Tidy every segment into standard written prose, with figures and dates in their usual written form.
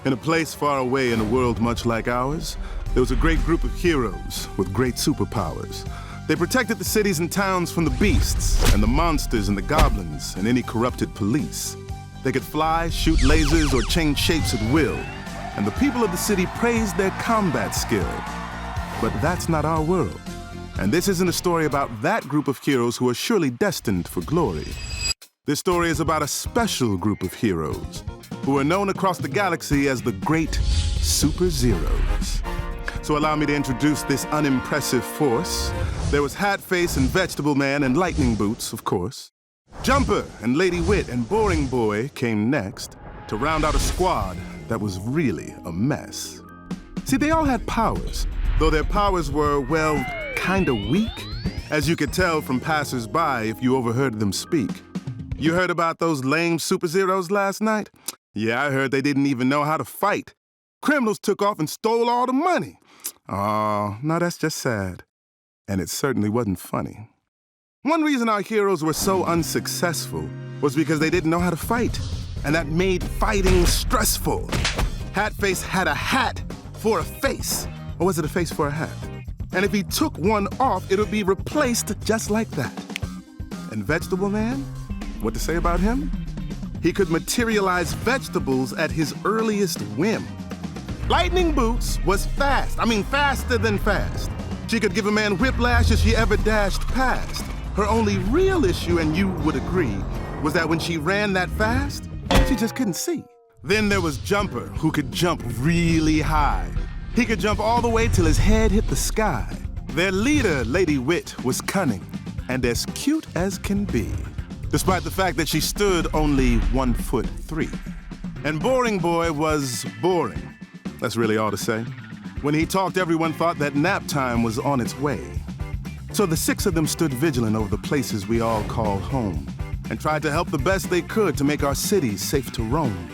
In a place far away in a world much like ours, there was a great group of heroes with great superpowers. They protected the cities and towns from the beasts and the monsters and the goblins and any corrupted police. They could fly, shoot lasers, or change shapes at will, and the people of the city praised their combat skill. But that's not our world. And this isn't a story about that group of heroes who are surely destined for glory. This story is about a special group of heroes who are known across the galaxy as the Great Super Zeros. So allow me to introduce this unimpressive force. There was Hatface and Vegetable Man and Lightning Boots, of course. Jumper and Lady Wit and Boring Boy came next to round out a squad that was really a mess. See, they all had powers, though their powers were, well, kinda weak, as you could tell from passers-by if you overheard them speak. You heard about those lame Super Zeros last night? Yeah, I heard they didn't even know how to fight. Criminals took off and stole all the money. Oh, now that's just sad. And it certainly wasn't funny. One reason our heroes were so unsuccessful was because they didn't know how to fight, and that made fighting stressful. Hatface had a hat for a face, or was it a face for a hat? And if he took one off, it would be replaced just like that. And Vegetable Man? What to say about him? He could materialize vegetables at his earliest whim. Lightning Boots was fast. I mean, faster than fast. She could give a man whiplash if she ever dashed past. Her only real issue, and you would agree, was that when she ran that fast, she just couldn't see. Then there was Jumper, who could jump really high. He could jump all the way till his head hit the sky. Their leader, Lady Wit, was cunning and as cute as can be, despite the fact that she stood only 1'3". And Boring Boy was boring. That's really all to say. When he talked, everyone thought that nap time was on its way. So the six of them stood vigilant over the places we all call home and tried to help the best they could to make our cities safe to roam.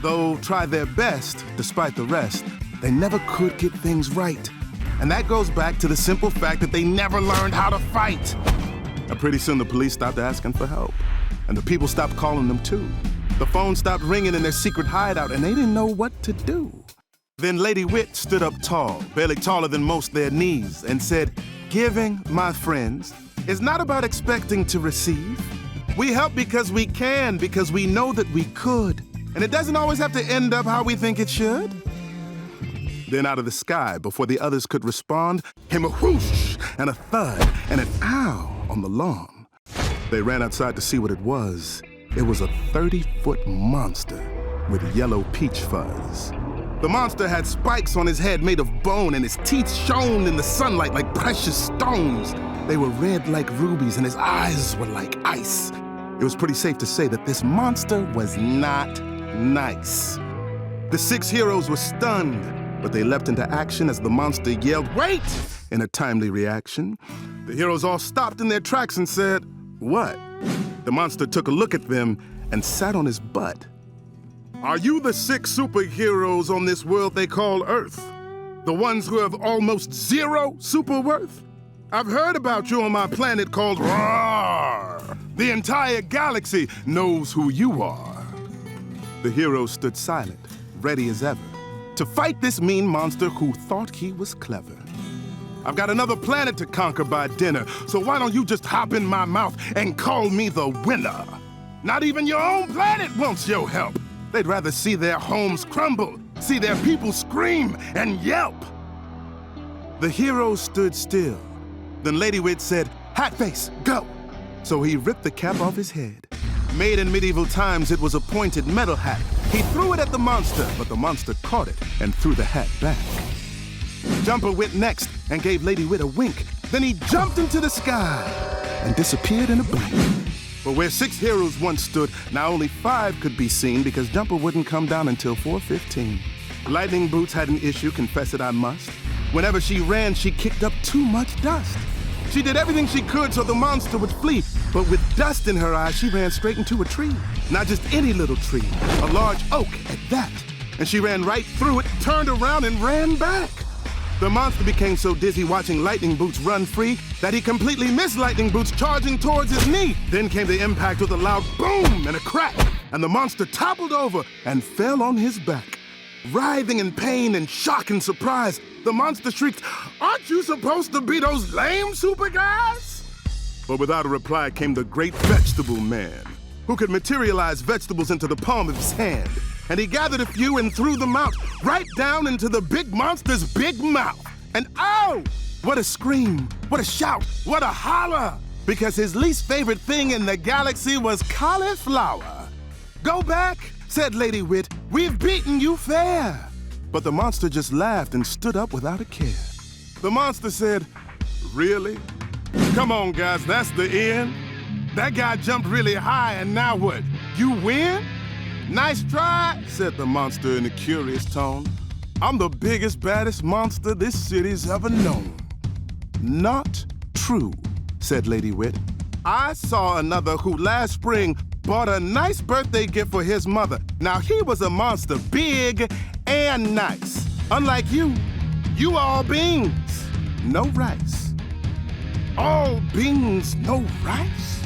Though try their best, despite the rest, they never could get things right. And that goes back to the simple fact that they never learned how to fight. And pretty soon the police stopped asking for help, and the people stopped calling them too. The phone stopped ringing in their secret hideout, and they didn't know what to do. Then Lady Wit stood up tall, barely taller than most their knees, and said, "Giving, my friends, is not about expecting to receive. We help because we can, because we know that we could. And it doesn't always have to end up how we think it should." Then out of the sky, before the others could respond, came a whoosh and a thud and an ow on the lawn. They ran outside to see what it was. It was a 30-foot monster with yellow peach fuzz. The monster had spikes on his head made of bone, and his teeth shone in the sunlight like precious stones. They were red like rubies, and his eyes were like ice. It was pretty safe to say that this monster was not nice. The six heroes were stunned, but they leapt into action as the monster yelled, "Wait!" in a timely reaction. The heroes all stopped in their tracks and said, "What?" The monster took a look at them and sat on his butt. "Are you the six superheroes on this world they call Earth? The ones who have almost zero super worth? I've heard about you on my planet called Roar. The entire galaxy knows who you are." The heroes stood silent, ready as ever, to fight this mean monster who thought he was clever. "I've got another planet to conquer by dinner, so why don't you just hop in my mouth and call me the winner? Not even your own planet wants your help. They'd rather see their homes crumble, see their people scream and yelp." The heroes stood still. Then Lady Wit said, "Hatface, go!" So he ripped the cap off his head. Made in medieval times, it was a pointed metal hat. He threw it at the monster, but the monster caught it and threw the hat back. Jumper went next and gave Lady Wit a wink. Then he jumped into the sky and disappeared in a blink. But where six heroes once stood, now only 5 could be seen because Jumper wouldn't come down until 4:15. Lightning Boots had an issue, confess it I must. Whenever she ran, she kicked up too much dust. She did everything she could so the monster would flee, but with dust in her eyes, she ran straight into a tree. Not just any little tree, a large oak at that. And she ran right through it, turned around, and ran back. The monster became so dizzy watching Lightning Boots run free that he completely missed Lightning Boots charging towards his knee. Then came the impact with a loud boom and a crack, and the monster toppled over and fell on his back. Writhing in pain and shock and surprise, the monster shrieked, "Aren't you supposed to be those lame super guys?" But without a reply came the great vegetable man, who could materialize vegetables into the palm of his hand. And he gathered a few and threw them out, right down into the big monster's big mouth. And oh, what a scream, what a shout, what a holler! Because his least favorite thing in the galaxy was cauliflower. "Go back," said Lady Wit, "we've beaten you fair." But the monster just laughed and stood up without a care. The monster said, "Really? Come on, guys, that's the end? That guy jumped really high, and now what? You win? Nice try," said the monster in a curious tone. "I'm the biggest, baddest monster this city's ever known." "Not true," said Lady Wit. "I saw another who last spring bought a nice birthday gift for his mother. Now he was a monster, big and nice. Unlike you all beans, no rice." "All beans, no rice?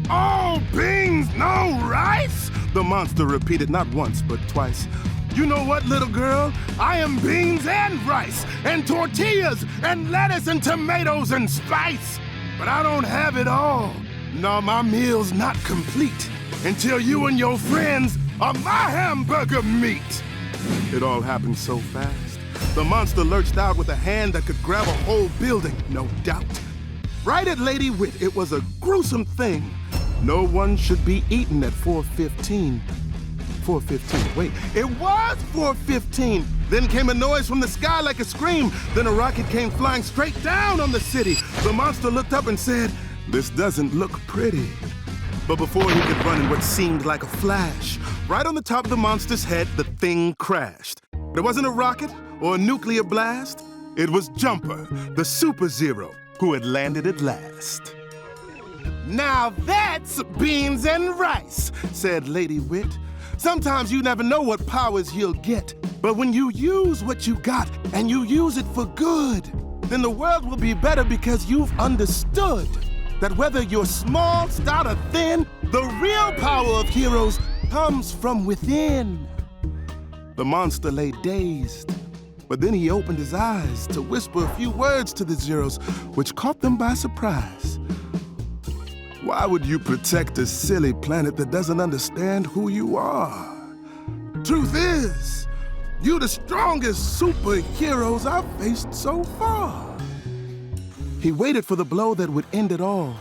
All beans, no rice?" the monster repeated not once but twice. "You know what, little girl? I am beans and rice and tortillas and lettuce and tomatoes and spice. But I don't have it all. No, my meal's not complete until you and your friends are my hamburger meat." It all happened so fast. The monster lurched out with a hand that could grab a whole building, no doubt. Right at Lady Wit, it was a gruesome thing. No one should be eaten at 4:15. 4:15, wait, it was 4:15. Then came a noise from the sky like a scream. Then a rocket came flying straight down on the city. The monster looked up and said, "This doesn't look pretty." But before he could run in what seemed like a flash, right on the top of the monster's head, the thing crashed. It wasn't a rocket or a nuclear blast. It was Jumper, the Super Zero, who had landed at last. "Now that's beans and rice," said Lady Wit. "Sometimes you never know what powers you'll get. But when you use what you got and you use it for good, then the world will be better because you've understood that whether you're small, stout, or thin, the real power of heroes comes from within." The monster lay dazed, but then he opened his eyes to whisper a few words to the Zeros, which caught them by surprise. "Why would you protect a silly planet that doesn't understand who you are? Truth is, you're the strongest superheroes I've faced so far." He waited for the blow that would end it all,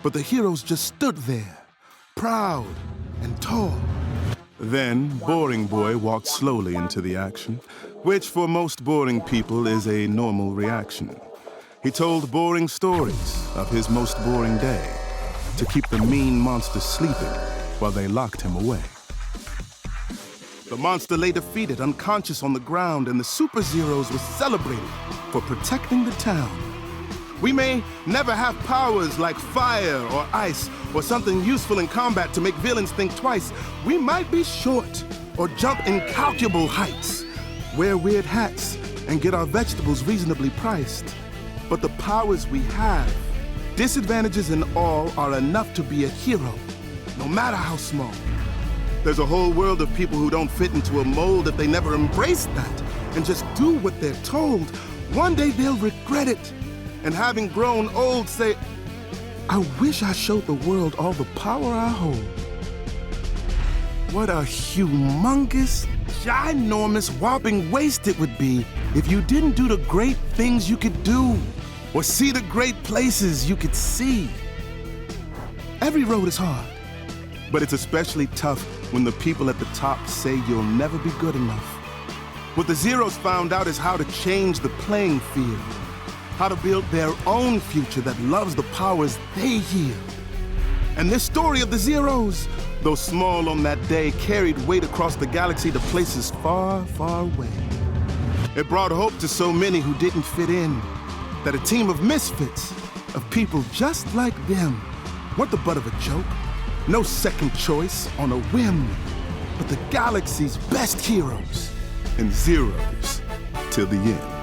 but the heroes just stood there, proud and tall. Then Boring Boy walked slowly into the action, which for most boring people is a normal reaction. He told boring stories of his most boring day to keep the mean monster sleeping while they locked him away. The monster lay defeated, unconscious on the ground, and the Super Zeros were celebrated for protecting the town. We may never have powers like fire or ice or something useful in combat to make villains think twice. We might be short or jump incalculable heights, wear weird hats, and get our vegetables reasonably priced. But the powers we have, disadvantages and all, are enough to be a hero, no matter how small. There's a whole world of people who don't fit into a mold if they never embrace that and just do what they're told. One day they'll regret it, and having grown old say, "I wish I showed the world all the power I hold." What a humongous, ginormous, whopping waste it would be if you didn't do the great things you could do, or see the great places you could see. Every road is hard, but it's especially tough when the people at the top say you'll never be good enough. What the Zeros found out is how to change the playing field, how to build their own future that loves the powers they yield. And this story of the Zeros, though small on that day, carried weight across the galaxy to places far, far away. It brought hope to so many who didn't fit in, that a team of misfits, of people just like them, weren't the butt of a joke. No second choice on a whim, but the galaxy's best heroes and Zeros till the end.